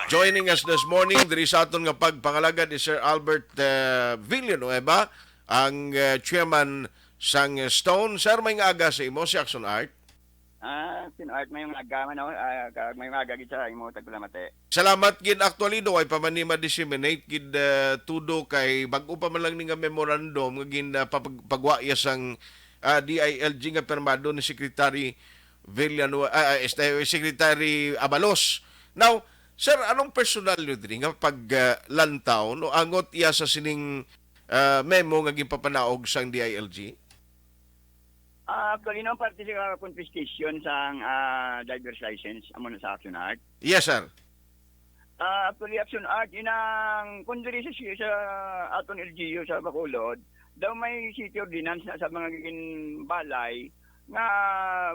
Joining us this morning, diri sa aton nga pagpangalagad ni Sir Albert Villanueva, ang chairman sang Stone. Sir, may nga aga sa imo si Action Art. Sinart may mga agaman ako, may mga agagi sa imo tagkulamate. Salamat gid actually do ay pamanima disseminate gid tudo kay bag-o pa man lang ni nga memorandum nga gin pagwaya sang DILG nga permado ni Secretary Villanueva, Secretary Abalos. Now, sir, anong personal nyo din nga paglantaw no angot iya sa sining memo nga gipapanaog sang DILG? Actually, no, parte sa confiscation sa driver's license amo na sa Action Art. Yes, sir. Actually, Action Art, inang kundiri sa aton LGU sa Bacolod, daw may city ordinance na sa mga giging balay nga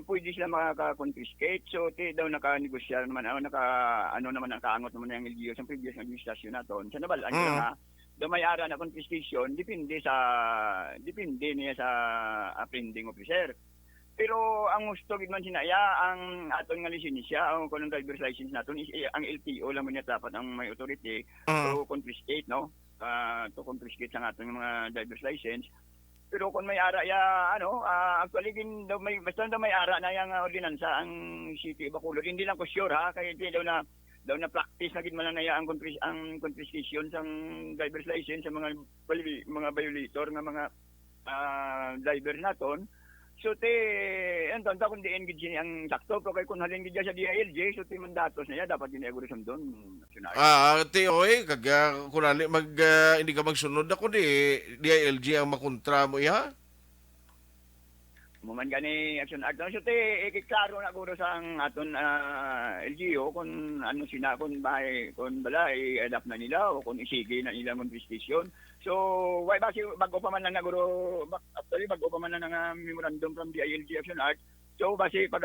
pwede sila makaka-confiscate. So, daw naka-negosyar naman, nakaangot naman ang LGU sa previous administration naton. Sa nabalaan nga, daw may ara na confiscation, depende niya sa appending officer. Pero ang gusto gid man sinaya ang aton nga lisensya, ang kunong driver's license naton is ang LTO lang man dapat ang may authority to confiscate, no? To confiscate sa aton mga driver's license. Pero kung may ara actually din daw may basta daw may ara na yang ordinansa ang City Bacolod. Hindi lang ko sure ha, kaya daw na practice na gid man na ang confiscation sang driver's license sa mga violator nga mga driver naton. So anton ta kun diin gid ang sakto pero kay kun halin gid sa DILG so mandatos na ya dapat ginaguro sundon. Oy, kag kunali hindi ka magsunod ako di DILG ang makontra mo ya. Muman gani Action Art so ikiklaro na guro sa ang aton LGO kung ano sina kung balay adapt na nila o kung isige na nila confiscation. So why ba bago pa man na guro actually bago pa man na memorandum from DILG Action Art. So basi pag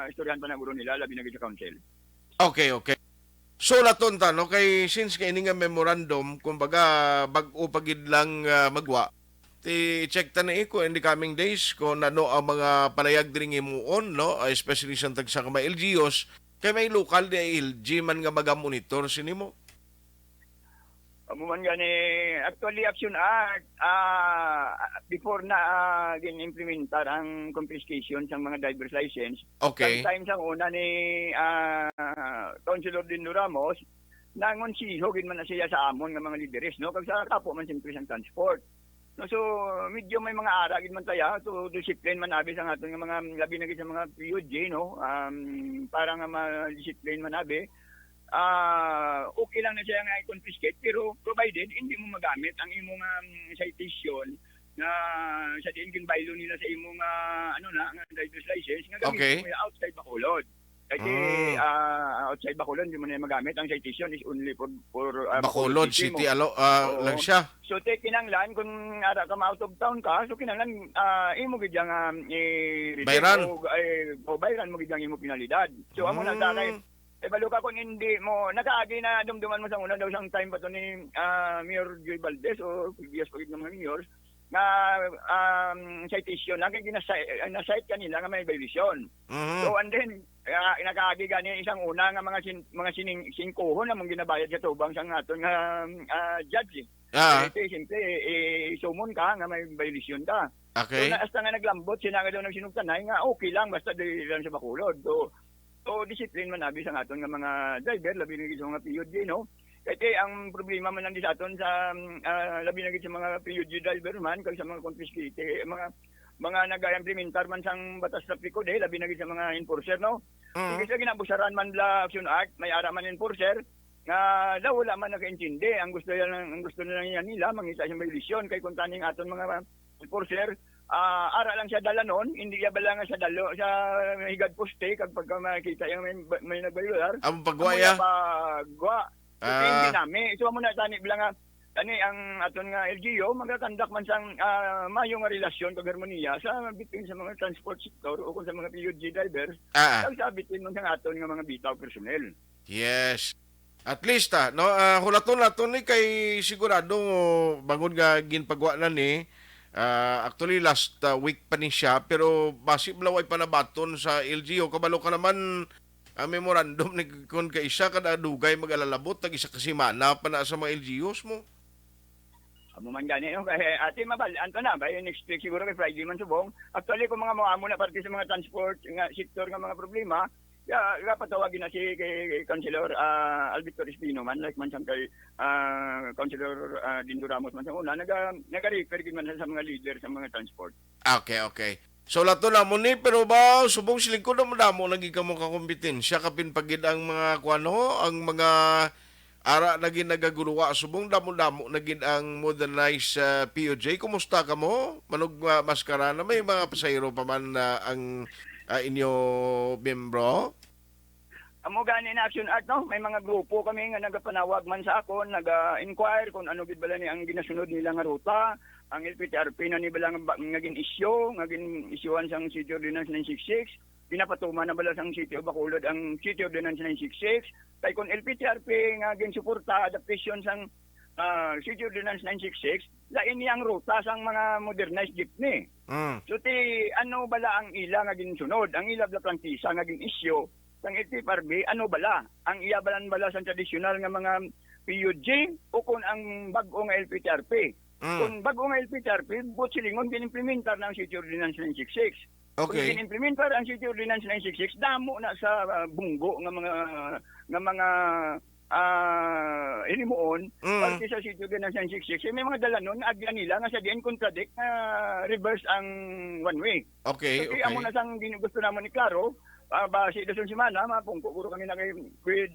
istoryahan pa na guro nila labi na sa council. Okay. So latunta no kay since kay nga memorandum kumbaga bag-o pagid lang magwa check ta na ko in the coming days kung ano ang mga palayag diri imuon no especially sa tag sa mga LGUs kay may local DILG man nga maga-monitor sinimo. Muman gani actually Action Art before na gin-implementar ang confiscation sa mga driver's license. Okay. Sometimes ang una ni Councilor Dino Ramos nangon siho gid man na siya sa amon nga mga lideres no kag sa kapo man siyempre sa transport. No, so medyo may mga ara gid man taya to discipline man abi sa aton nga mga labi na gid sa mga PUJ no para nga ma-discipline man abi. Okay lang na siya nga i-confiscate pero provided hindi mo magamit ang imong citation na sa diin baylo nila sa imong nga driver's license nga gamit mo outside Bacolod. Kasi outside Bacolod hindi mo na magamit ang citation is only for Bacolod City lang siya. So kinanglan kung ara ka out of town ka so kinanglan imo gid yang bayran bayran mo gid yang imo penalidad. So amo na tanay balo ka kung hindi mo nakaagi na dumduman mo sa una daw sang time pa to ni Mayor Joy Valdez o previous pagid ng mga mayors na citation na kay na-cite kanila nga may violation. So and then nakaagi gani isang una nga mga singkuhon na mong ginabayad sa tubang sang aton nga judge. Siyempre sumon ka nga may violation ka. Okay. So hasta nga naglambot sila nga daw nagsinugtanay nga okay lang basta dili lang sa Bacolod. So discipline man abi sa aton nga mga driver labi na gid sa mga PUJ no. Kasi ang problema man nandito sa aton sa labi na gid sa mga PUJ driver man kag sa mga confiscate mga nag-implementar man sang batas trapiko dahil labi na gid sa mga enforcer no. Kasi ginabusaran man la Action Art may ara man enforcer nga daw wala man nakaintindi ang gusto na lang nila mangita sa violation kay kung taning aton mga enforcer ara lang siya dala noon, hindi siya bala nga sa dalo sa higad poste kapag makita yung may nagbayular. Ang pagwaya? Pagwa. So, hindi namin. So, mo na tani bilang tani ang aton nga LGU, magakandak man sang mayong relasyon kag harmonia sa between sa mga transport sector o kung sa mga PUJ drivers. Ang sa between man sang aton nga mga bitaw personnel. Yes. At least no, hulaton ni kay sigurado bangon nga ginpagwa na ni actually last week pa ni siya pero basi blaway panabaton sa LGU kabalo ka naman ang memorandum ni kun ka isa kada dugay mag-alalabot tag isa ka semana pa na sa mga LGUs mo. Amo man gani no kay ate mabal anto na by next week siguro kay Friday man subong. Actually kung mga mo na parte sa mga transport nga sektor nga mga problema, patawagin na si kay Councilor Albictor Espino man like man siyang kay Councilor Dindo Ramos man sa una naga-refer gid man sa mga leader sa mga transport. Okay, okay. So lato na mo ni pero ba subong silingkod mo damo lagi ka mo ka kompetensya kapin pagid ang mga kuano ang mga ara naging nagaguluwa subong damo-damo naging ang modernized POJ. Kumusta ka mo? Manog maskara na may mga pasayro pa man ang inyo membro? Amo gani na Action Art no, may mga grupo kami nga nagapanawag man sa akon, naga-inquire kung ano gid bala ni ang ginasunod nila nga ruta, ang LPTRP na ni bala nga ngagin isyu, ngagin isyuan sang City Ordinance 966, pinapatuma na bala sang City of Bacolod ang City Ordinance 966, kay kung LPTRP nga ginsuporta adaptation sang City Ordinance 966, lain niyang ruta sang mga modernized jeepney. So ti ano bala ang ila nga ginsunod, ang ila bala plantisa nga gin issue sang LTFRB, ano bala? Ang iyabalan bala sa tradisyonal nga mga PUJ o kung ang bag-o nga LPTRP. Kung bag-o nga LPTRP, buot silingon ginimplementar ng City Ordinance 966. Kung Okay. ginimplementar ang City Ordinance 966, damo na sa bunggo nga mga inimuon parte sa City Ordinance 966. May mga dalanon agyan nila nga sa diin contradict reverse ang one way. Okay, So, okay. amo na sang gusto naman ni Claro, base doon semana, mapungko puro kami na kay with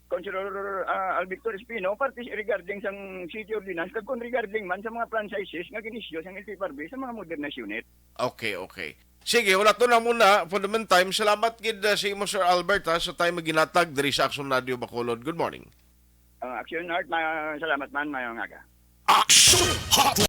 Councilor Albictor Espino, partis regarding sang City Ordinance, kag kung regarding man sa mga franchises nga ginisyo sang LTFRB sa mga modernized unit. Okay, okay. Sige, wala to na muna for the meantime. Salamat gid sa imo Sir Albert sa time maginatag diri sa Action Radio Bacolod. Good morning. Action Art, salamat man, mayong aga. Action Hot